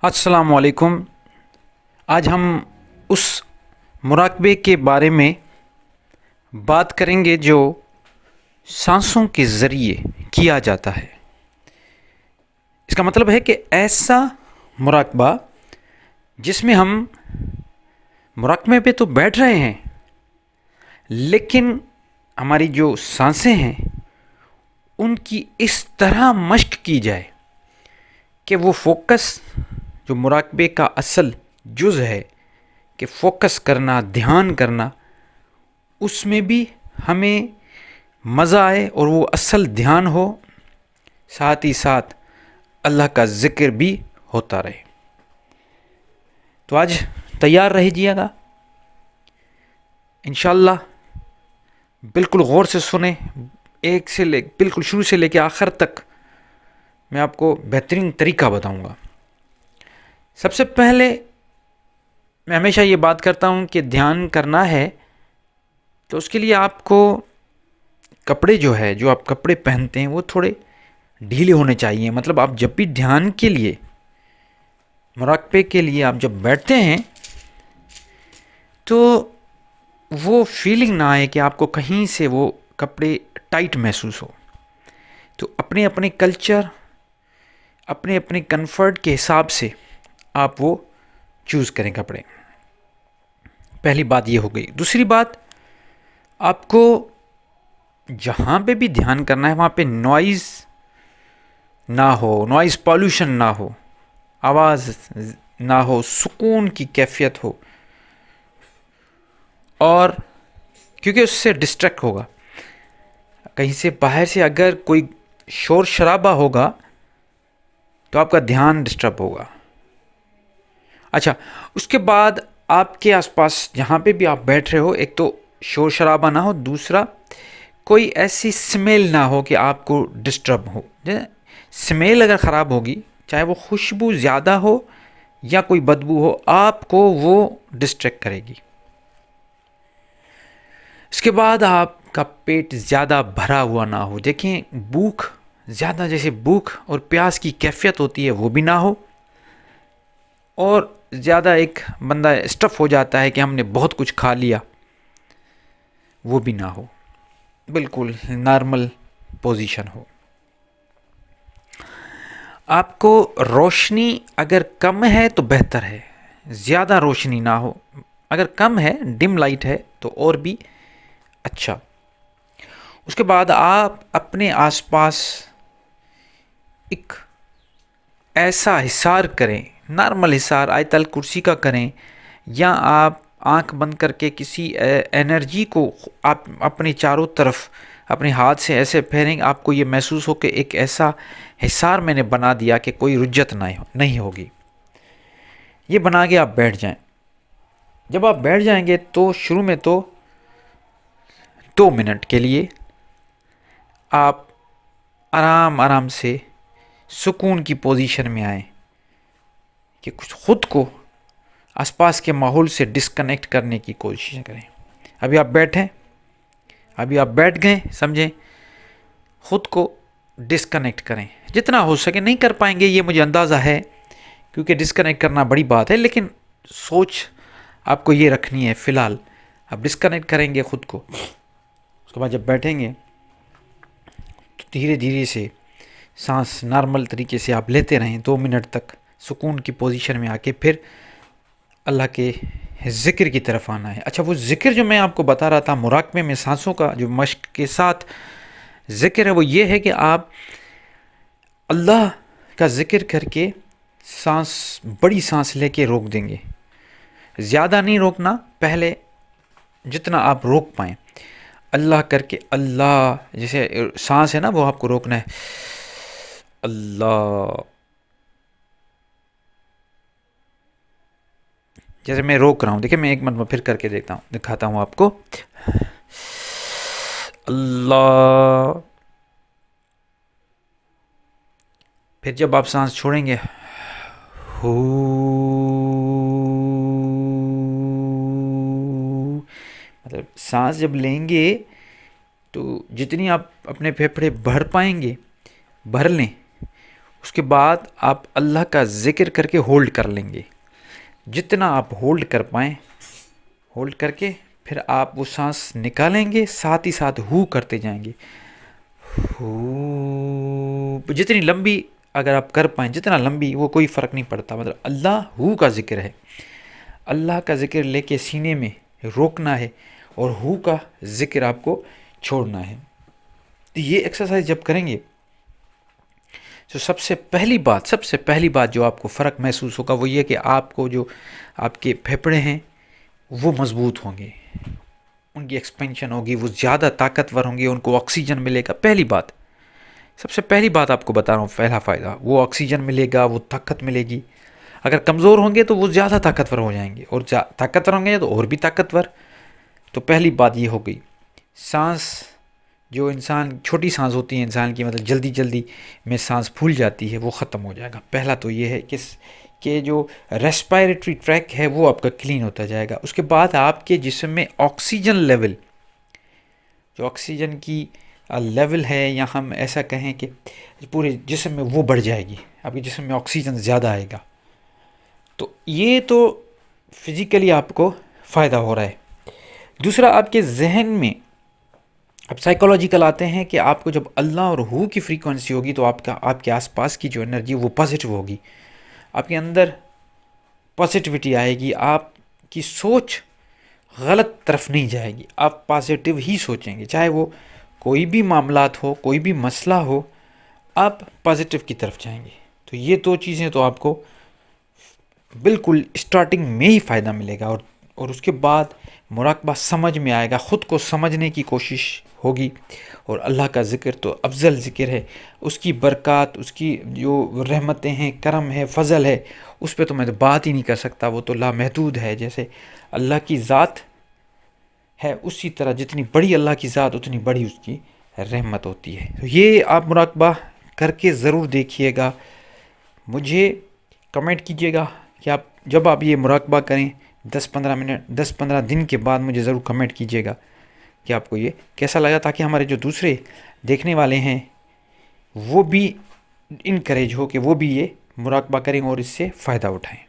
السلام علیکم۔ آج ہم اس مراقبے کے بارے میں بات کریں گے جو سانسوں کے ذریعے کیا جاتا ہے۔ اس کا مطلب ہے کہ ایسا مراقبہ جس میں ہم مراقبے پہ تو بیٹھ رہے ہیں، لیکن ہماری جو سانسیں ہیں ان کی اس طرح مشق کی جائے کہ وہ فوکس جو مراقبے کا اصل جز ہے کہ فوکس کرنا، دھیان کرنا، اس میں بھی ہمیں مزہ آئے اور وہ اصل دھیان ہو، ساتھ ہی ساتھ اللہ کا ذکر بھی ہوتا رہے۔ تو آج تیار رہیے گا، انشاءاللہ بالکل غور سے سنیں، بالکل شروع سے لے کے آخر تک میں آپ کو بہترین طریقہ بتاؤں گا۔ سب سے پہلے میں ہمیشہ یہ بات کرتا ہوں کہ دھیان کرنا ہے تو اس کے لیے آپ کو کپڑے جو آپ کپڑے پہنتے ہیں وہ تھوڑے ڈھیلے ہونے چاہیے۔ مطلب آپ جب بھی دھیان کے لیے، مراقبے کے لیے آپ جب بیٹھتے ہیں تو وہ فیلنگ نہ آئے کہ آپ کو کہیں سے وہ کپڑے ٹائٹ محسوس ہو۔ تو اپنے اپنے کلچر، اپنے اپنے کنفرٹ کے حساب سے آپ وہ چوز کریں کپڑے۔ پہلی بات یہ ہو گئی۔ دوسری بات، آپ کو جہاں پہ بھی دھیان کرنا ہے وہاں پہ نوائز نہ ہو، نوائز پالوشن نہ ہو، آواز نہ ہو، سکون کی کیفیت ہو، اور کیونکہ اس سے ڈسٹریکٹ ہوگا، کہیں سے باہر سے اگر کوئی شور شرابہ ہوگا تو آپ کا دھیان ڈسٹرب ہوگا۔ اچھا، اس کے بعد آپ کے آس پاس جہاں پہ بھی آپ بیٹھ رہے ہو، ایک تو شور شرابہ نہ ہو، دوسرا کوئی ایسی سمیل نہ ہو کہ آپ کو ڈسٹرب ہو۔ سمیل اگر خراب ہوگی، چاہے وہ خوشبو زیادہ ہو یا کوئی بدبو ہو، آپ کو وہ ڈسٹریکٹ کرے گی۔ اس کے بعد آپ کا پیٹ زیادہ بھرا ہوا نہ ہو۔ دیکھیں، زیادہ جیسے بھوک اور پیاس کی کیفیت ہوتی ہے وہ بھی نہ ہو، اور زیادہ ایک بندہ اسٹف ہو جاتا ہے کہ ہم نے بہت کچھ کھا لیا، وہ بھی نہ ہو، بالکل نارمل پوزیشن ہو۔ آپ کو روشنی اگر کم ہے تو بہتر ہے، زیادہ روشنی نہ ہو، اگر کم ہے، ڈم لائٹ ہے تو اور بھی اچھا۔ اس کے بعد آپ اپنے آس پاس ایک ایسا حصار کریں، نارمل حصار آیت الکرسی کا کریں، یا آپ آنکھ بند کر کے کسی انرجی کو آپ اپنے چاروں طرف اپنے ہاتھ سے ایسے پھیریں، آپ کو یہ محسوس ہو کہ ایک ایسا حصار میں نے بنا دیا کہ کوئی رجت نہیں ہوگی۔ یہ بنا کے آپ بیٹھ جائیں۔ جب آپ بیٹھ جائیں گے تو شروع میں تو 2 منٹ کے لیے آپ آرام سے سکون کی پوزیشن میں آئیں کہ کچھ خود کو آس پاس کے ماحول سے ڈسکنیکٹ کرنے کی کوشش کریں۔ ابھی آپ بیٹھیں، ابھی آپ بیٹھ گئے، سمجھیں، خود کو ڈسکنیکٹ کریں جتنا ہو سکے۔ نہیں کر پائیں گے یہ مجھے اندازہ ہے، کیونکہ ڈسکنیکٹ کرنا بڑی بات ہے، لیکن سوچ آپ کو یہ رکھنی ہے، فی الحال آپ ڈسکنیکٹ کریں گے خود کو۔ اس کے بعد جب بیٹھیں گے تو دھیرے دھیرے سے سانس نارمل طریقے سے آپ لیتے رہیں 2 منٹ تک، سکون کی پوزیشن میں آ کے پھر اللہ کے ذکر کی طرف آنا ہے۔ اچھا، وہ ذکر جو میں آپ کو بتا رہا تھا، مراقبے میں سانسوں کا جو مشق کے ساتھ ذکر ہے، وہ یہ ہے کہ آپ اللہ کا ذکر کر کے بڑی سانس لے کے روک دیں گے۔ زیادہ نہیں روکنا، پہلے جتنا آپ روک پائیں، اللہ کر کے، اللہ جیسے سانس ہے نا، وہ آپ کو روکنا ہے، اللہ، جیسے میں روک رہا ہوں، دیکھیں میں ایک مرتبہ پھر کر کے دکھاتا ہوں آپ کو، اللہ۔ پھر جب آپ سانس چھوڑیں گے، مطلب سانس جب لیں گے تو جتنی آپ اپنے پھیپھڑے بھر پائیں گے بھر لیں، اس کے بعد آپ اللہ کا ذکر کر کے ہولڈ کر لیں گے، جتنا آپ ہولڈ کر پائیں ہولڈ کر کے پھر آپ وہ سانس نکالیں گے، ساتھ ہی ساتھ ہو کرتے جائیں گے، ہو جتنی لمبی اگر آپ کر پائیں، جتنا لمبی وہ کوئی فرق نہیں پڑتا، مطلب اللہ ہو کا ذکر ہے، اللہ کا ذکر لے کے سینے میں روکنا ہے اور ہو کا ذکر آپ کو چھوڑنا ہے۔ تو یہ ایکسرسائز جب کریں گے تو سب سے پہلی بات جو آپ کو فرق محسوس ہوگا وہ یہ کہ آپ کو جو آپ کے پھیپھڑے ہیں وہ مضبوط ہوں گے، ان کی ایکسپینشن ہوگی، وہ زیادہ طاقتور ہوں گے، ان کو آکسیجن ملے گا۔ پہلی بات، سب سے پہلی بات آپ کو بتا رہا ہوں، پہلا فائدہ وہ آکسیجن ملے گا، وہ طاقت ملے گی۔ اگر کمزور ہوں گے تو وہ زیادہ طاقتور ہو جائیں گے، اور طاقتور ہوں گے تو اور بھی طاقتور۔ تو پہلی بات یہ ہو گئی۔ سانس جو انسان چھوٹی سانس ہوتی ہے انسان کی، مطلب جلدی میں سانس پھول جاتی ہے، وہ ختم ہو جائے گا۔ پہلا تو یہ ہے کہ جو ریسپائریٹری ٹریک ہے وہ آپ کا کلین ہوتا جائے گا۔ اس کے بعد آپ کے جسم میں آکسیجن لیول، جو آکسیجن کی لیول ہے، یا ہم ایسا کہیں کہ پورے جسم میں وہ بڑھ جائے گی، آپ کے جسم میں آکسیجن زیادہ آئے گا۔ تو یہ تو فزیکلی آپ کو فائدہ ہو رہا ہے۔ دوسرا، آپ کے ذہن میں اب سائیکولوجیکل آتے ہیں کہ آپ کو جب اللہ اور ہو کی فریکوینسی ہوگی تو آپ کے آس پاس کی جو انرجی وہ پازیٹیو ہوگی، آپ کے اندر پازیٹیوٹی آئے گی، آپ کی سوچ غلط طرف نہیں جائے گی، آپ پازیٹیو ہی سوچیں گے، چاہے وہ کوئی بھی معاملات ہو، کوئی بھی مسئلہ ہو، آپ پازیٹیو کی طرف جائیں گے۔ تو یہ دو چیزیں تو آپ کو بالکل اسٹارٹنگ میں ہی فائدہ ملے گا، اور اس کے بعد مراقبہ سمجھ میں آئے گا، خود کو سمجھنے کی کوشش ہوگی، اور اللہ کا ذکر تو افضل ذکر ہے، اس کی برکات، اس کی جو رحمتیں ہیں، کرم ہے، فضل ہے، اس پہ تو میں بات ہی نہیں کر سکتا، وہ تو لامحدود ہے۔ جیسے اللہ کی ذات ہے، اسی طرح جتنی بڑی اللہ کی ذات اتنی بڑی اس کی رحمت ہوتی ہے۔ تو یہ آپ مراقبہ کر کے ضرور دیکھیے گا، مجھے کمنٹ کیجیے گا کہ جب آپ یہ مراقبہ کریں 10-15 دن کے بعد مجھے ضرور کمنٹ کیجیے گا کہ آپ کو یہ کیسا لگا، تاکہ ہمارے جو دوسرے دیکھنے والے ہیں وہ بھی انکریج ہو کہ وہ بھی یہ مراقبہ کریں اور اس سے فائدہ اٹھائیں۔